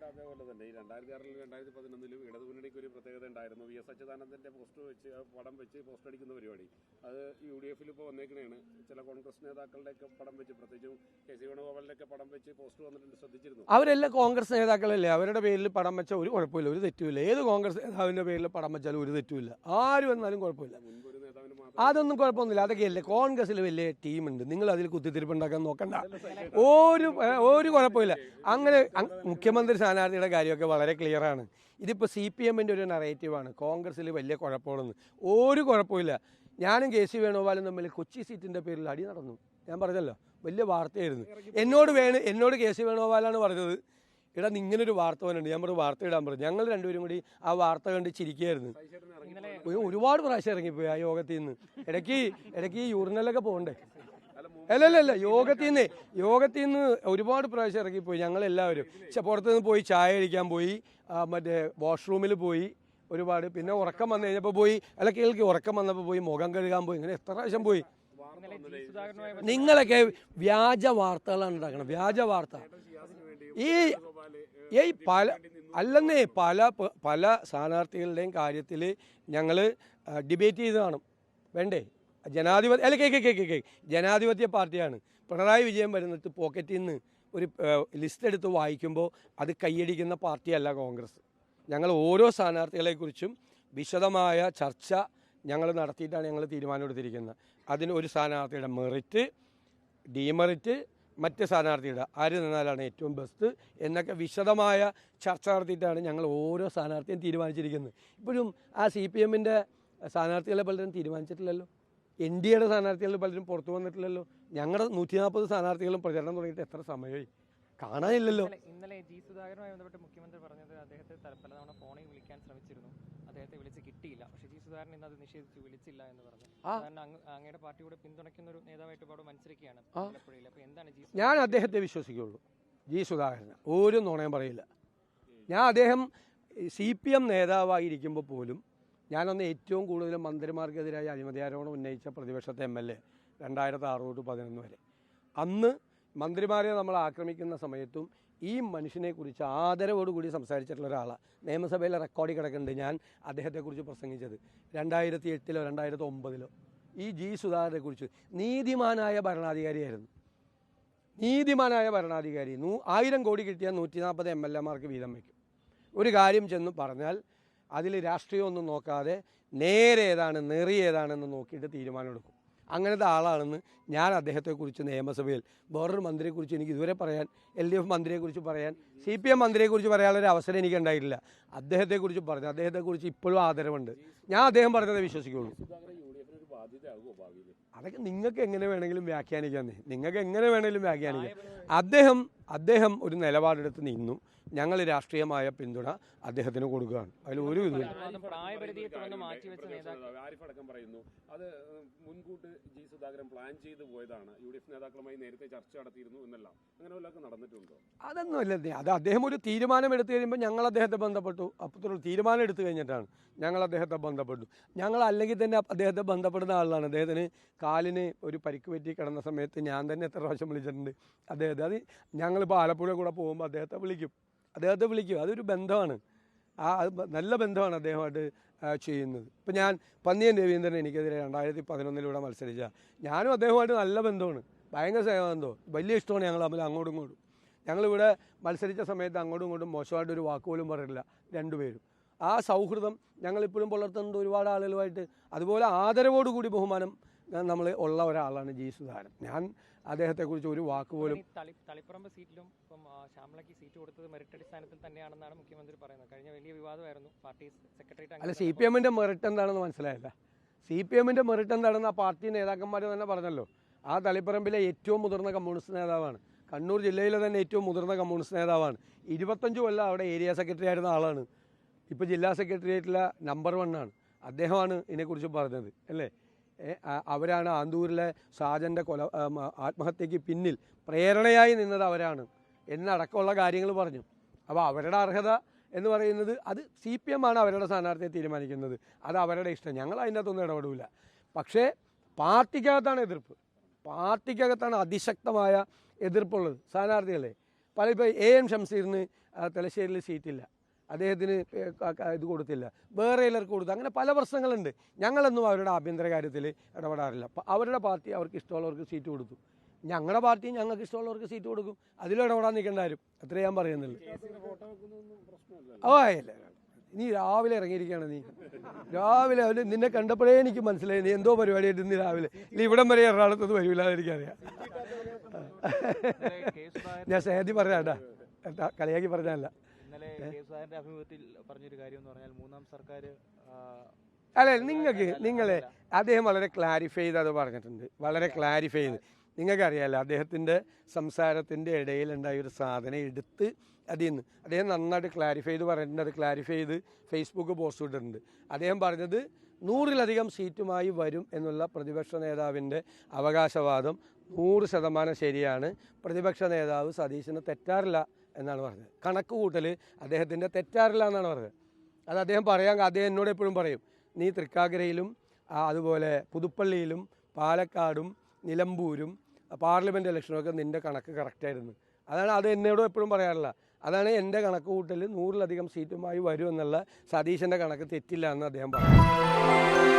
അതേപോലെ തന്നെ ഈ 2006-ലും 2011-ലും ഇടതുമുന്നണിക്ക് ഒരു പ്രത്യേകത ഉണ്ടായിരുന്നു. വി.എസ്. അച്യുതാനന്ദന്റെ പടം വെച്ച് പോസ്റ്റർ അടിക്കുന്ന പരിപാടി. അത് യു.ഡി.എഫിൽ ഇപ്പോൾ വന്നേക്കണേണ്. ചില കോൺഗ്രസ് നേതാക്കളുടെയൊക്കെ പടം വെച്ച്, പ്രത്യേകിച്ചും കെ.സി. വേണുഗോപാലിൻ്റെയൊക്കെ പടം വെച്ച് പോസ്റ്റർ വന്നിട്ടുണ്ട്, ശ്രദ്ധിച്ചിരുന്നു. അവരെല്ലാം കോൺഗ്രസ് നേതാക്കളല്ലേ, അവരുടെ പേരിൽ പടം വെച്ചാൽ ഒരു കുഴപ്പമില്ല, ഒരു തെറ്റുമില്ല. ഏത് കോൺഗ്രസ് നേതാവിൻ്റെ പേരിൽ പടം വെച്ചാലും ഒരു തെറ്റുമില്ല, ആര് വന്നാലും കുഴപ്പമില്ല. അതൊന്നും കുഴപ്പമൊന്നുമില്ല. അതൊക്കെയല്ലേ കോൺഗ്രസ്സിൽ വലിയ ടീമുണ്ട്, നിങ്ങൾ അതിൽ കുത്തിത്തിരിപ്പുണ്ടാക്കാൻ നോക്കണ്ട. ഒരു കുഴപ്പമില്ല. അങ്ങനെ മുഖ്യമന്ത്രി സ്ഥാനാർത്ഥിയുടെ കാര്യമൊക്കെ വളരെ ക്ലിയറാണ്. ഇതിപ്പോൾ CPM-ൻ്റെ ഒരു നറേറ്റീവാണ്, കോൺഗ്രസ്സിൽ വലിയ കുഴപ്പമുള്ളെന്ന്. ഒരു കുഴപ്പമില്ല. ഞാനും കെ.സി. വേണുഗോപാലും തമ്മിൽ കൊച്ചി സീറ്റിൻ്റെ പേരിൽ അടി നടന്നു. ഞാൻ പറഞ്ഞല്ലോ, വലിയ വാർത്തയായിരുന്നു. എന്നോട് കെ.സി. വേണുഗോപാലാണ് പറഞ്ഞത്, ഇടാ ഇങ്ങനൊരു വാർത്ത വന്നിട്ടുണ്ട്. ഞാൻ പറഞ്ഞു വാർത്ത ഇടാൻ പറഞ്ഞു. ഞങ്ങൾ രണ്ടുപേരും കൂടി ആ വാർത്ത കണ്ട് ചിരിക്കുകയായിരുന്നു. ഒരുപാട് പ്രാവശ്യം ഇറങ്ങിപ്പോയി ആ യോഗത്തിൽ നിന്ന്. ഇടയ്ക്ക് ഈ യൂറിനലൊക്കെ പോകണ്ടേ? അല്ലല്ല, യോഗത്തിൽ നിന്ന് ഒരുപാട് പ്രാവശ്യം ഇറങ്ങിപ്പോയി ഞങ്ങളെല്ലാവരും. പുറത്തു നിന്ന് പോയി ചായ കഴിക്കാൻ പോയി, മറ്റേ വാഷ്റൂമിൽ പോയി ഒരുപാട്. പിന്നെ ഉറക്കം വന്നു കഴിഞ്ഞപ്പോൾ പോയി, ഉറക്കം വന്നപ്പോൾ പോയി മുഖം കഴുകാൻ പോയി. ഇങ്ങനെ എത്ര പ്രാവശ്യം പോയി. നിങ്ങളൊക്കെ വ്യാജ വാർത്തകളാണ് ഉണ്ടാക്കണം, വ്യാജ വാർത്ത. പല സ്ഥാനാർത്ഥികളുടെയും കാര്യത്തിൽ ഞങ്ങൾ ഡിബേറ്റ് ചെയ്ത് കാണും, വേണ്ടേ? ജനാധിപത്യ പാർട്ടിയാണ്. പിണറായി വിജയൻ വരുന്നിട്ട് പോക്കറ്റിൽ നിന്ന് ഒരു ലിസ്റ്റ് എടുത്ത് വായിക്കുമ്പോൾ അത് കൈയടിക്കുന്ന പാർട്ടിയല്ല കോൺഗ്രസ്. ഞങ്ങൾ ഓരോ സ്ഥാനാർത്ഥികളെക്കുറിച്ചും വിശദമായ ചർച്ച ഞങ്ങൾ നടത്തിയിട്ടാണ് ഞങ്ങൾ തീരുമാനമെടുത്തിരിക്കുന്നത്. അതിന് ഒരു സ്ഥാനാർത്ഥിയുടെ മെറിറ്റ്, ഡിമെറിറ്റ്, മറ്റ് സ്ഥാനാർത്ഥിയുടെ ആര് നിന്നാലാണ് ഏറ്റവും ബെസ്റ്റ് എന്നൊക്കെ വിശദമായ ചർച്ച നടത്തിയിട്ടാണ് ഞങ്ങൾ ഓരോ സ്ഥാനാർത്ഥിയും തീരുമാനിച്ചിരിക്കുന്നത്. ഇപ്പോഴും ആ CPM-ൻ്റെ സ്ഥാനാർത്ഥികളെ പലരും തീരുമാനിച്ചിട്ടില്ലല്ലോ. NDAയുടെ സ്ഥാനാർത്ഥികൾ പലരും പുറത്തു വന്നിട്ടില്ലല്ലോ. ഞങ്ങളുടെ 140 സ്ഥാനാർത്ഥികളും പ്രചരണം തുടങ്ങിയിട്ട് എത്ര സമയമായി, കാണാനില്ലല്ലോ. ഇന്നലെ G. സുധാകരനുമായി ബന്ധപ്പെട്ട് മുഖ്യമന്ത്രി പറഞ്ഞത് അദ്ദേഹത്തെ പലതവണ ഫോണിൽ വിളിക്കാൻ ശ്രമിച്ചിരുന്നു, അദ്ദേഹത്തെ വിളിച്ച് കിട്ടിയില്ല. പക്ഷേ G. സുധാകരൻ ഇന്ന് അത് നിഷേധിച്ചു, വിളിച്ചില്ല എന്ന് പറഞ്ഞു. അങ്ങയുടെ പാർട്ടിയുടെ പിന്തുണയ്ക്കുന്ന ഒരു നേതാവായിട്ട് അവിടെ മത്സരിക്കുകയാണ്. അപ്പോൾ എന്താണ് ഞാൻ അദ്ദേഹത്തെ വിശ്വസിക്കുള്ളൂ, G. സുധാകരന് ഒരു നുണയും പറയില്ല. അദ്ദേഹം CPM നേതാവായിരിക്കുമ്പോൾ പോലും ഞാനന്ന് ഏറ്റവും കൂടുതൽ മന്ത്രിമാർക്കെതിരായി അഴിമതി ആരോപണം ഉന്നയിച്ച പ്രതിപക്ഷത്തെ MLA 2006 തൊട്ട് 2011 വരെ. അന്ന് മന്ത്രിമാരെ നമ്മൾ ആക്രമിക്കുന്ന സമയത്തും ഈ മനുഷ്യനെക്കുറിച്ച് ആദരവോടുകൂടി സംസാരിച്ചിട്ടുള്ള ഒരാളാണ്. നിയമസഭയിലെ റെക്കോർഡിൽ കിടക്കുന്നുണ്ട് ഞാൻ അദ്ദേഹത്തെക്കുറിച്ച് പ്രസംഗിച്ചത് 2008-ലോ 2009-ലോ. ഈ G. സുധാകരനെക്കുറിച്ച് നീതിമാനായ ഭരണാധികാരിയായിരുന്നു. 1000 കോടി കിട്ടിയാൽ 140 MLA-മാർക്ക് വീതം വയ്ക്കും. ഒരു കാര്യം ചെന്ന് പറഞ്ഞാൽ അതിൽ രാഷ്ട്രീയമൊന്നും നോക്കാതെ നേരെ ഏതാണ് നെറി ഏതാണെന്ന് നോക്കിയിട്ട് തീരുമാനമെടുക്കും. അങ്ങനത്തെ ആളാണെന്ന് ഞാൻ അദ്ദേഹത്തെക്കുറിച്ച് നിയമസഭയിൽ വേറൊരു മന്ത്രിയെക്കുറിച്ച് എനിക്ക് ഇതുവരെ പറയാൻ, LDF മന്ത്രിയെക്കുറിച്ച് പറയാൻ, CPM മന്ത്രിയെക്കുറിച്ച് പറയാനുള്ളൊരു അവസരം എനിക്ക് ഉണ്ടായിട്ടില്ല. അദ്ദേഹത്തെക്കുറിച്ച് പറഞ്ഞു, അദ്ദേഹത്തെക്കുറിച്ച് ഇപ്പോഴും ആദരവുണ്ട്. ഞാൻ അദ്ദേഹം പറഞ്ഞതേ വിശ്വസിക്കുള്ളൂ. അതൊക്കെ നിങ്ങൾക്ക് എങ്ങനെ വേണമെങ്കിലും വ്യാഖ്യാനിക്കാം. അദ്ദേഹം ഒരു നിലപാടെടുത്ത് നിന്നു. ഞങ്ങൾ രാഷ്ട്രീയമായ പിന്തുണ അദ്ദേഹത്തിന് കൊടുക്കുകയാണ്. അതിൽ ഒരു ഇതുമില്ല. ആരിഫടക്കം പറയുന്നു അത് മുൻകൂട്ട് G. സുധാകരൻ പ്ലാൻ ചെയ്ത് പോയതാണ്, UDF നേതാക്കളുമായി നേരത്തെ ചർച്ച നടത്തിയിരുന്നു എന്നെല്ലാം. അങ്ങനെ വല്ലതൊക്കെ നടന്നിട്ടുണ്ടോ? അതൊന്നുമല്ല. അത് അദ്ദേഹം ഒരു തീരുമാനം എടുത്തു കഴിയുമ്പോൾ ഞങ്ങൾ അദ്ദേഹത്തെ ബന്ധപ്പെട്ടു. അപ്പോൾ തീരുമാനം എടുത്തു കഴിഞ്ഞിട്ടാണ് ഞങ്ങൾ അദ്ദേഹത്തെ ബന്ധപ്പെട്ടു. ഞങ്ങൾ അല്ലെങ്കിൽ തന്നെ അദ്ദേഹത്തെ ബന്ധപ്പെടുന്ന ആളാണ്. അദ്ദേഹത്തിന് കാലിന് ഒരു പരിക്ക് പറ്റി കിടന്ന സമയത്ത് ഞാൻ തന്നെ എത്ര പ്രാവശ്യം വിളിച്ചിട്ടുണ്ട് അദ്ദേഹത്തെ. അത് ഞങ്ങളിപ്പോൾ ആലപ്പുഴ കൂടെ പോകുമ്പോൾ അദ്ദേഹത്തെ വിളിക്കും. അതൊരു ബന്ധമാണ്, നല്ല ബന്ധമാണ് അദ്ദേഹമായിട്ട് ചെയ്യുന്നത്. ഇപ്പം ഞാൻ പന്നിയൻ രവീന്ദ്രൻ എനിക്കെതിരെ 2011 മത്സരിച്ച ഞാനും അദ്ദേഹമായിട്ട് നല്ല ബന്ധമാണ്, ഭയങ്കര സ്നേഹബന്ധം, വലിയ ഇഷ്ടമാണ് ഞങ്ങൾ തമ്മിൽ അങ്ങോട്ടും ഇങ്ങോട്ടും. ഞങ്ങളിവിടെ മത്സരിച്ച സമയത്ത് അങ്ങോട്ടും ഇങ്ങോട്ടും മോശമായിട്ടൊരു വാക്കുപോലും പറയില്ല രണ്ടുപേരും. ആ സൗഹൃദം ഞങ്ങളിപ്പോഴും പുലർത്തുന്നുണ്ട് ഒരുപാട് ആളുകളുമായിട്ട്. അതുപോലെ ആദരവോടുകൂടി ബഹുമാനം നമ്മൾ ഉള്ള ഒരാളാണ് G. സുധാകരൻ. ഞാൻ അദ്ദേഹത്തെക്കുറിച്ച് ഒരു വാക്ക് പോലും. തളിപ്പറമ്പ് സീറ്റിലും ഇപ്പം ശ്യാമളയ്ക്ക് സീറ്റ് കൊടുത്തത് മെറിറ്റ് അടിസ്ഥാനത്തിൽ തന്നെയാണെന്നാണ് മുഖ്യമന്ത്രി പറയുന്നത്. കഴിഞ്ഞ വലിയ വിവാദമായിരുന്നു പാർട്ടി സെക്രട്ടറി. അല്ല, CPM-ൻ്റെ മെറിറ്റ് എന്താണെന്ന് മനസ്സിലായില്ല. CPM-ൻ്റെ മെറിറ്റ് എന്താണെന്ന് ആ പാർട്ടി നേതാക്കന്മാർ തന്നെ പറഞ്ഞല്ലോ. ആ തളിപ്പറമ്പിലെ ഏറ്റവും മുതിർന്ന കമ്മ്യൂണിസ്റ്റ് നേതാവാണ്, കണ്ണൂർ ജില്ലയിലെ തന്നെ ഏറ്റവും മുതിർന്ന കമ്മ്യൂണിസ്റ്റ് നേതാവാണ്. 25 കൊല്ലം അവിടെ ഏരിയ സെക്രട്ടറി ആയിരുന്ന ആളാണ്. ഇപ്പോൾ ജില്ലാ സെക്രട്ടേറിയറ്റിലെ നമ്പർ 1 ആണ്. അദ്ദേഹമാണ് ഇതിനെക്കുറിച്ച് പറഞ്ഞത് അല്ലേ. അവരാണ് ആന്തൂരിലെ ഷാജൻ്റെ ആത്മഹത്യക്ക് പിന്നിൽ പ്രേരണയായി നിന്നത് അവരാണ് എന്നടക്കമുള്ള കാര്യങ്ങൾ പറഞ്ഞു. അപ്പോൾ അവരുടെ അർഹത എന്ന് പറയുന്നത് അത് CPM ആണ് അവരുടെ സ്ഥാനാർത്ഥിയെ തീരുമാനിക്കുന്നത്. അത് അവരുടെ ഇഷ്ടം, ഞങ്ങൾ അതിൻ്റെ അകത്തൊന്നും ഇടപെടില്ല. പക്ഷേ പാർട്ടിക്കകത്താണ് എതിർപ്പ്, പാർട്ടിക്കകത്താണ് അതിശക്തമായ എതിർപ്പുള്ളത് സ്ഥാനാർത്ഥികളെ. ഇപ്പോൾ AM ഷംസീറിന് തലശ്ശേരിയിൽ സീറ്റില്ല, അദ്ദേഹത്തിന് ഇത് കൊടുത്തില്ല, വേറെ ചിലർക്ക് കൊടുത്തു. അങ്ങനെ പല പ്രശ്നങ്ങളുണ്ട്. ഞങ്ങളൊന്നും അവരുടെ ആഭ്യന്തര കാര്യത്തിൽ ഇടപെടാറില്ല. അപ്പോൾ അവരുടെ പാർട്ടി അവർക്ക് ഇഷ്ടമുള്ളവർക്ക് സീറ്റ് കൊടുത്തു, ഞങ്ങളുടെ പാർട്ടി ഞങ്ങൾക്ക് ഇഷ്ടമുള്ളവർക്ക് സീറ്റ് കൊടുക്കും. അതിലും ഇടപെടാൻ നിൽക്കേണ്ട ആരും. അത്രേ ഞാൻ പറയുന്നുള്ളൂ. ഇല്ല, നീ രാവിലെ ഇറങ്ങിയിരിക്കുകയാണ്. നീ രാവിലെ അവന് നിന്നെ കണ്ടപ്പോഴേ എനിക്ക് മനസ്സിലായി നീ എന്തോ പരിപാടിയായിട്ട് ഇന്ന് രാവിലെ ഇല്ല ഇവിടം വരെ എറണാകുളത്ത് വരില്ല എനിക്കറിയാം. ഞാൻ സേതി പറയാട്ടാ, കളിയാക്കി പറഞ്ഞല്ല. പറഞ്ഞൊരു കാര്യം എന്ന് പറഞ്ഞാൽ മൂന്നാം സർക്കാർ അല്ല, നിങ്ങളെ അദ്ദേഹം വളരെ ക്ലാരിഫൈ ചെയ്ത് അത് പറഞ്ഞിട്ടുണ്ട്, വളരെ ക്ലാരിഫൈ ചെയ്ത്. നിങ്ങൾക്കറിയാമല്ലോ അദ്ദേഹത്തിൻ്റെ സംസാരത്തിൻ്റെ ഇടയിലുണ്ടായ ഒരു സാധനം എടുത്ത് അതിൽ നിന്ന് അദ്ദേഹം നന്നായിട്ട് ക്ലാരിഫൈ ചെയ്ത് പറഞ്ഞിട്ടുണ്ട്. അത് ക്ലാരിഫൈ ചെയ്ത് ഫേസ്ബുക്ക് പോസ്റ്റ് ഇട്ടിട്ടുണ്ട്. അദ്ദേഹം പറഞ്ഞത് 100-ലധികം സീറ്റുമായി വരും എന്നുള്ള പ്രതിപക്ഷ നേതാവിൻ്റെ അവകാശവാദം 100% ശരിയാണ്. പ്രതിപക്ഷ നേതാവ് സതീശന് തെറ്റാറില്ല എന്നാണ് പറഞ്ഞത്. കണക്ക് കൂട്ടൽ അദ്ദേഹത്തിൻ്റെ തെറ്റാറില്ല എന്നാണ് പറഞ്ഞത്. അത് അദ്ദേഹം എന്നോട് എപ്പോഴും പറയും, നീ തൃക്കാക്കരയിലും അതുപോലെ പുതുപ്പള്ളിയിലും പാലക്കാടും നിലമ്പൂരും പാർലമെൻറ്റ് ഇലക്ഷനൊക്കെ നിൻ്റെ കണക്ക് കറക്റ്റായിരുന്നു. അത് എന്നോടും എപ്പോഴും പറയാറില്ല. അതാണ് എൻ്റെ കണക്ക് കൂട്ടൽ 100-ലധികം സീറ്റുമായി വരും എന്നുള്ള സതീശൻ്റെ കണക്ക് തെറ്റില്ല എന്ന് അദ്ദേഹം പറഞ്ഞു.